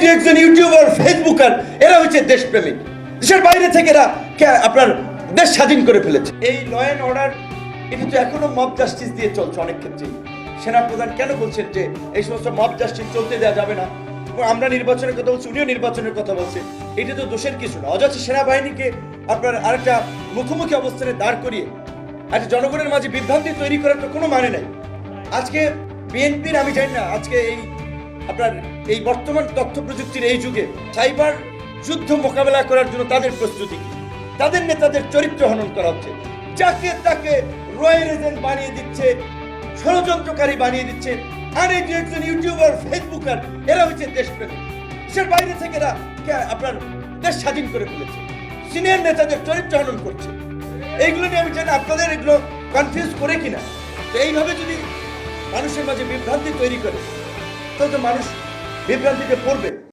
দু একজন YouTuber Facebooker এরা হচ্ছে দেশপ্রেমিক, দেশের বাইরে থেকে এরা আপনার দেশ স্বাধীন করে ফেলেছে। এই ল অ্যান্ড অর্ডার এটা তো এখনো মব জাস্টিস দিয়ে চলছে অনেক ক্ষেত্রেই। সেনাপ্রধান কেন বলছেন যে এই সমস্ত মব জাস্টিস চলতে দেওয়া যাবে না? আমরা নির্বাচনের কথা বলছি, উনিও নির্বাচনের কথা বলছে। এটা তো দোষের কিছু না। অযথা সেনাবাহিনীকে আপনার আরেকটা মুখোমুখি অবস্থানে দাঁড় করিয়ে একটা জনগণের মাঝে বিভ্রান্তি তৈরি করার তো কোনো মানে নাই। আজকে বিএনপির আমি জানি না আজকে আপনার এই বর্তমান তথ্য প্রযুক্তির এই যুগে সাইবার যুদ্ধ মোকাবেলা করার জন্য তাদের প্রস্তুতি কি? তাদের নেতাদের চরিত্র হনন করা হচ্ছে, যাকে তাকে রয়্যাল এজেন্ট বানিয়ে দিচ্ছে, ষড়যন্ত্রকারী বানিয়ে দিচ্ছে। আর এই যে একজন ইউটিউবার ফেসবুকার এরা হচ্ছে দেশপ্রেমিক, দেশের বাইরে থেকে এরা আপনার দেশ স্বাধীন করে ফেলেছে, সিনিয়র নেতাদের চরিত্র হনন করছে। এইগুলো নিয়ে আমি জানি আপনাদের এগুলো কনফিউজ করে কিনা। তো এইভাবে যদি মানুষের মাঝে বিভ্রান্তি তৈরি করে তাহলে তো মানুষ বিভ্রান্তিতে পড়বে।